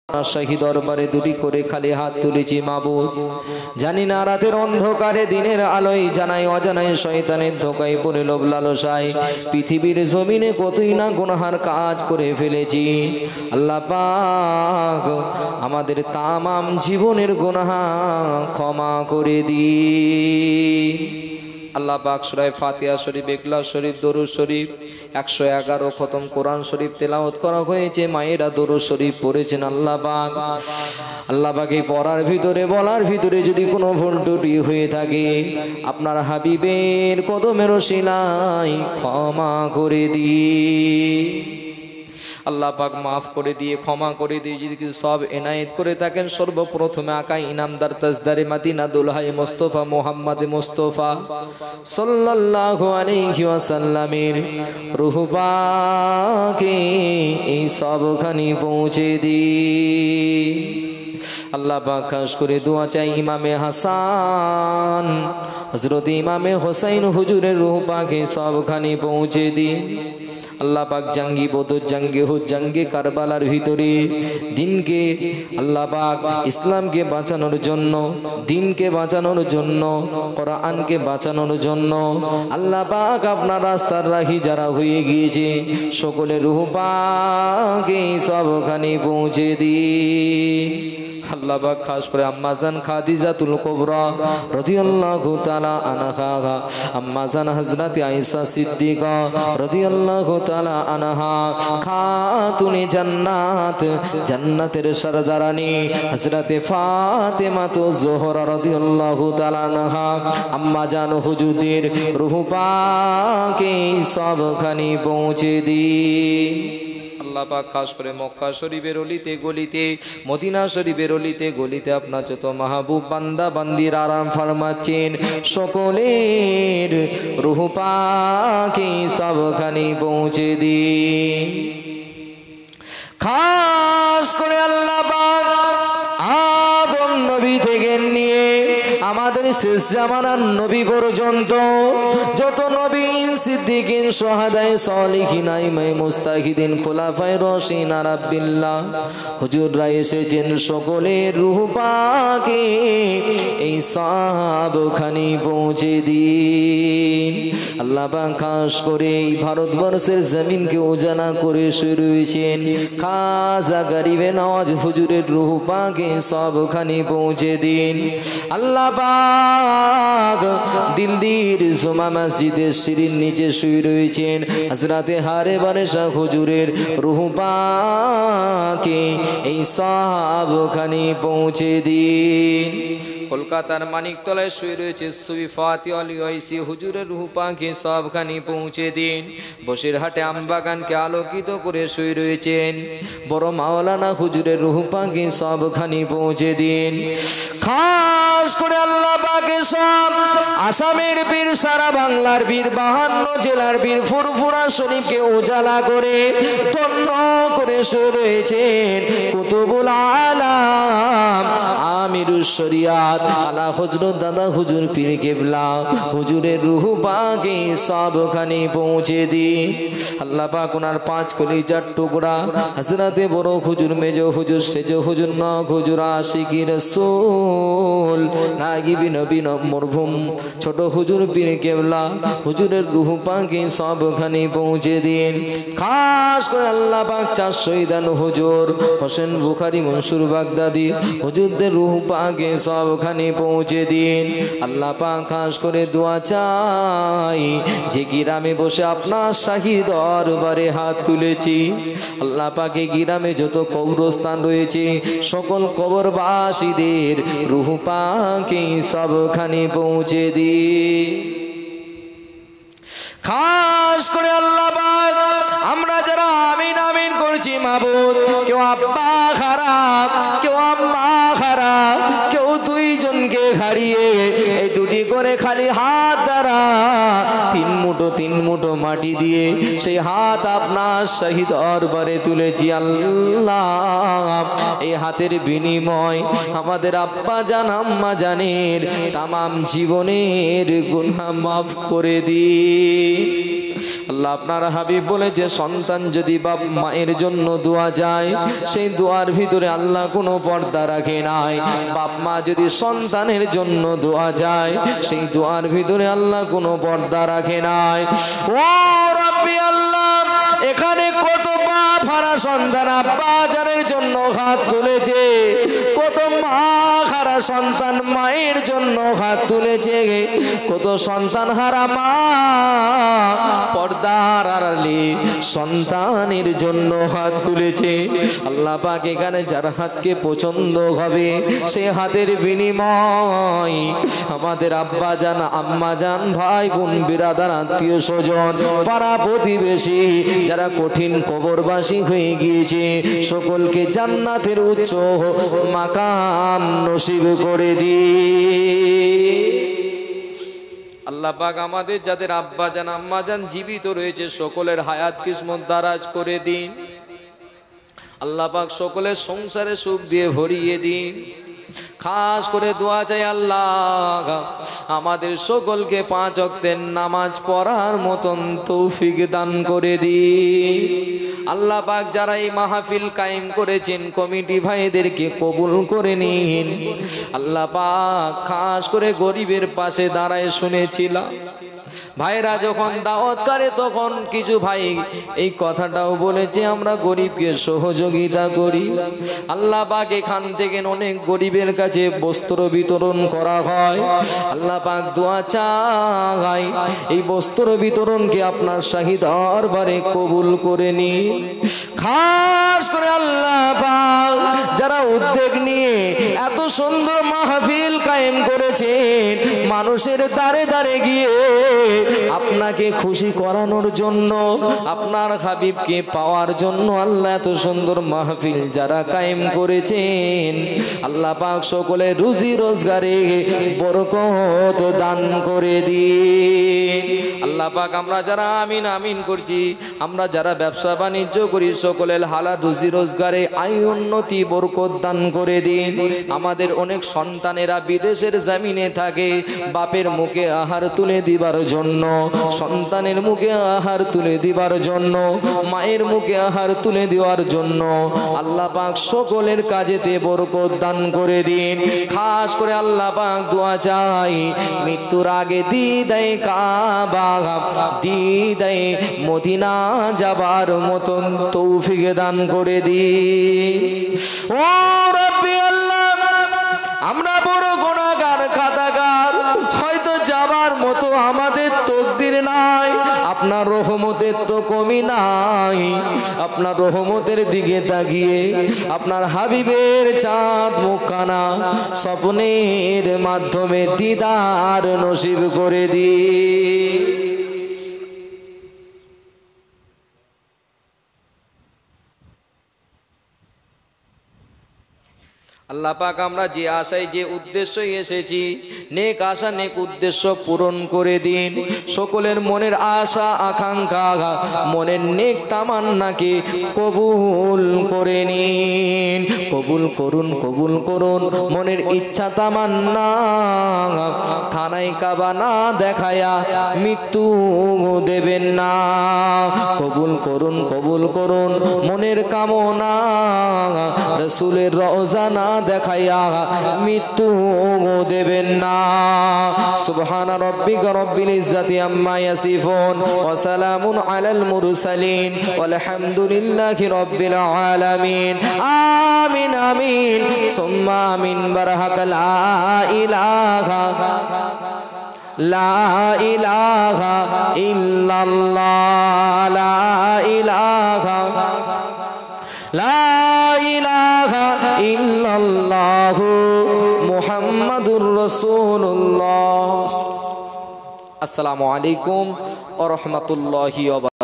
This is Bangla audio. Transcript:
শাহী দরবারে দুটি করে খালি হাত তুলেছি মাবুদ। জানি না রাতের অন্ধকারে দিনের আলোয় জানাই অজানায় শয়তানের ধোকায় পড়ে লোভ লালসায় পৃথিবীর জমিনে কতই না গুনাহার কাজ করে ফেলেছি। আল্লাহ পাক আমাদের তামাম জীবনের গুনাহ ক্ষমা করে দিন। আল্লাহ পাক সূরা ফাতিহা শরীফ, ইখলাস শরীফ, দরুদ শরীফ 111 খতম কোরআন শরীফ তেলাওয়াত করা হয়েছে। মায়েরা দরুদ শরীফ পড়েছেন। আল্লাহ পাক এই পড়ার ভিতরে বলার ভিতরে যদি কোনো ভুল ত্রুটি হয়ে থাকে আপনার হাবিবের কদমের ওসিলায় ক্ষমা করে দিন। আল্লাহ পাক মাফ করে দিয়ে ক্ষমা করে দিয়ে যদি কিছু সব এনায়েত করে থাকেন সর্বপ্রথমে আকা ইনামদার তাজদারে মাদিনা দুলহায়ে মুস্তাফা মুহাম্মদ মুস্তাফা সাল্লাল্লাহু আলাইহি ওয়াসাল্লামের রূহ পাকে এই সবখানি পৌঁছে দিন। আল্লাহ পাক খাস করে দোয়া চাই ইমামে হাসান হযরত ইমামে হোসেন হুজুরের রূহ পাকে সবখানি পৌঁছে দিন। আল্লাহ পাক জঙ্গি বদর, জঙ্গে হুদ, জঙ্গে কারবালার ভিতরে দিনকে আল্লাহ পাক ইসলামকে বাঁচানোর জন্য, দিনকে বাঁচানোর জন্য, কোরআনকে বাঁচানোর জন্য আল্লাহ পাক আপনার রাস্তার রাহি যারা হয়ে গিয়েছে সকলের রূহ পাকে সবখানে পৌঁছে দিন। আল্লাহ পাক খাস করে আম্মাজান খাদিজাতুল কুবরা রাদিয়াল্লাহু তাআলা আনহা, আম্মাজান হযরত আয়েশা সিদ্দিকা রাদিয়াল্লাহু তাআলা আনহা, খাতুনে জান্নাত, জান্নাতের সরদারানী হযরত ফাতেমা যোহরা রাদিয়াল্লাহু তাআলা আনহা, আম্মাজান হুজুরদের রূহ পাকে সবখানে পৌঁছে দিন। আল্লাহ পাক খাস করে মক্কা শরীফের অলিতে গলিতে, মদিনা শরীফের অলিতে গলিতে আপনার যত মাহবুব বান্দা বান্দির আরাম ফরমাচ্ছেন সকলের রূহ পাকে সবখানে পৌঁছে দিন। খাস করে আল্লাহ পাক আদম নবী থেকে নিয়ে আমাদের শেষ জামানার নবী পর্যন্ত যত নবী, সিদ্দিকিন, শুহাদায়ে সালিহিন, ইমামে মুস্তাহিদিন, খোলাফায়ে রাশিদিন, আরাবিল্লাহ হুজুররা এসেছেন সকলের রূহ পাকে এই সবখানে পৌঁছে দিন। আল্লাহ পাক খাস করে এই ভারতবর্ষের জমিনকে উজালা করে শুরু হয়েছেন খাজা গরিবে নওয়াজ হুজুরের রূহ পাকে সবখানে পৌঁছে দিন। আল্লাহ পাক দিল্লির জুমা মসজিদের সিঁড়ির নিচে শুয়ে রয়েছেন হযরতে হারে বারেশা হুজুরের রূহ পাকে এই সবখানে পৌঁছে দিন। কলকাতার মানিকতলায় শুয়ে রয়েছে সুফি ফাতি আলী ওয়াইসি হুজুরের রূহ পাকে সবখানে পৌঁছে দিন। বসিরহাটে আমবাগানকে আলোকিত করে শুয়ে রয়েছেন বড় মাওলানা হুজুরের রূহ পাকে সবখানে পৌঁছে দিন। খাস করে আল্লাহ পাকে সব আসামের পীর, সারা বাংলার পীর, 52 জেলার পীর, ফুরফুরা শরীফকে উজালা করে ধন্য করে শুয়ে রয়েছেন কুতুবুল আলাম আমিরুশ শরিয়াত আলা হযরত দাদা হুজুর পীর কেবলা হুজুরের রূহ পাকে সবখানে পৌঁছে দিন। আল্লাহ পাক ওনার 5 কলিজার টুকরা হযরতে বড় হুজুর, মেজ হুজুর, সেজ হুজুর, নক হুজুর, আশিকি রাসূল, নাগিবি নবী, মরহুম ছোট হুজুর পীর কেবলা হুজুরের রূহ পাকে সবখানে পৌঁছে দিন। খাস করে আল্লাহ পাক 4 শহীদান হুজুর হোসেন বুখারী, মনসুর বাগদাদি হুজুরদের রূহ পাকে সবখানে পৌঁছে দিন। আল্লাহ পাক খাস করে দোয়া চাই যে গ্রামে বসে আপনার শাহী দরবারে হাত তুলেছি আল্লাহ পাকে গ্রামে যত কবরস্থান রয়েছে সকল কবরবাসীদের রূহ পাকে সবখানে পৌঁছে দিন। খাস করে আল্লাহ পাক আমরা যারা আমিন আমিন করছি মাবুদ, কেউ আব্বা খারাপ, কেউ আম্মা খারাপ, কেউ 2 জনকে হারিয়ে এই 2টি করে খালি হাত দ্বারা 3 মুঠো মাটি দিয়ে সেই হাত আপনার শাহী দরবারে তুলেছি। আল্লাহ এই হাতের বিনিময় আমাদের আব্বা জান আম্মা জানের তামাম জীবনের গুনাহ মাফ করে দিন। আল্লাহ আপনার হাবিব বলেছে সন্তান যদি বাপ মায়ের জন্য দোয়া যায় সেই দোয়ার ভিতরে আল্লাহ কোনো পর্দা রাখে নাই। বাপ মা যদি সন্তানের জন্য দোয়া যায় সেই দোয়ার ভিতরে আল্লাহ কোনো পর্দা রাখে নাই। ও রাব্বি আল্লাহ, এখানে কত বাপ হারা সন্তান আব্বা জানের জন্য হাত তুলেছে, কত মা হারা সন্তান মায়ের জন্য হাত তুলেছে, কত সন্তান হারা মা পর্দার আড়ালে সন্তানের জন্য হাত তুলেছে। আল্লাহ পাক এখানে যার হাতকে পছন্দ হবে সে হাতের বিনিময় আমাদের আব্বা জান আম্মা জান ভাই বোন বিরাদার আত্মীয় স্বজন পাড়া প্রতিবেশী যারা কঠিন কবরবাসী হয়ে গিয়েছে সকলকে জান্নাতের উচ্চ মাকাম নসিব করে দিয়ে আল্লাহ পাক আমাদের যাদের আব্বা জান আম্মা জান জীবিত রয়েছে সকলের হায়াত কিসমত দারাজ করে দিন। আল্লাহ পাক সকলের সংসারে সুখ দিয়ে ভরিয়ে দিন। খাস করে দোয়া চাই আল্লাহ আমাদের সকলকে 5 ওয়াক্তের নামাজ পড়ার মতন তৌফিক দান করে দিন। আল্লাহ পাক যারা এই মাহফিল কায়েম করেছেন কমিটি ভাইদেরকে কবুল করে নিন। আল্লাহ পাক খাস করে গরিবের পাশে দাঁড়ায় শুনেছিলাম ভাইরা যখন দাওয়াত করে তখন কিছু ভাই এই কথাটাও বলেছে আমরা গরিবকে সহযোগিতা করি। আল্লাহ পাক এখান থেকে অনেক গরিবের কাছে বস্ত্র বিতরণ করা হয়। আল্লাহ পাক দোয়া চাই এই বস্ত্র বিতরণকে আপনার শাহী দরবারে কবুল করে নিন। খাস করে আল্লাহ পাক যারা উদ্যোগ নিয়ে এত সুন্দর মাহফিল কায়েম করেছেন মানুষের দাঁড়ে দাঁড়ে গিয়ে আপনাকে খুশি করানোর জন্য আপনার হাবিবকে পাওয়ার জন্য আল্লাহ এত সুন্দর মাহফিল যারা কায়েম করেছেন আল্লাহ পাক সকলে রুজি রোজগারে বরকত দান করে দিন। আল্লাহ পাক আমরা যারা আমিন আমিন করছি আমরা যারা ব্যবসা বাণিজ্য করি সকলের হালাল রুজি রোজগারে আয় উন্নতি বরকত দান করে দিন। আমাদের অনেক সন্তানেরা বিদেশের জমিনে থাকে বাপের মুখে আহার তুলে দিবার জন্য সন্তানের মুখে আহার তুলে দিবার জন্য মায়ের মুখে আহার তুলে দেওয়ার জন্য আল্লাহ পাক সকলের কাজেতে বরকত দান করে দিন। খাস করে আল্লাহ পাক দোয়া চাই মৃত্যুর আগে দিদায়ে কাবা দিদায়ে মদিনা যাবার মতন তৌফিক দান করে দিন। ও রাব্বি আল্লাহ, আমরা বড় গুনাহগার খাতাগার, হয়তো যাবার মতো আমাদের তকদির নাই, আপনার রহমতের তো কমি নাই। আপনার রহমতের দিকে তাকিয়ে আপনার হাবিবের চাঁদ মুখখানা স্বপ্নের মাধ্যমে দিদার নসিব করে দিন। আল্লাহ পাক আমরা যে আশায় যে উদ্দেশ্যে এসেছি নেক আশা নেক উদ্দেশ্য পূরণ করে দিন। সকলের মনের আশা আকাঙ্ক্ষা মনের নেক তামান্নাকে কবুল করে নিন। কবুল করুন কবুল করুন মনের ইচ্ছা তামান্না থানায় কাবা না দেখায়া মৃত্যু দেবেন না। কবুল করুন কবুল করুন মনের কামনা রাসূলের রওজা না দেখাইয়া মৃত্যু দেবেন না। সুবহান রাব্বিকা রাব্বিল ইজ্জাতি আম্মা ইয়াসিফুন ওয়া সালামুন আলাল মুরসালিন ওয়ালহামদুলিল্লাহি রাব্বিল আলামিন। আমিন আমিন সুম্মা আমিন। বারাকা লা ইলাহা লা ইলাহা ইল্লাল্লাহ লা ইলাহা লা ইলাহা ইল্লাল্লাহু মুহাম্মাদুর রাসূলুল্লাহ। আসসালামু আলাইকুম ওয়া রাহমাতুল্লাহি ওয়া বারাকাতুহু।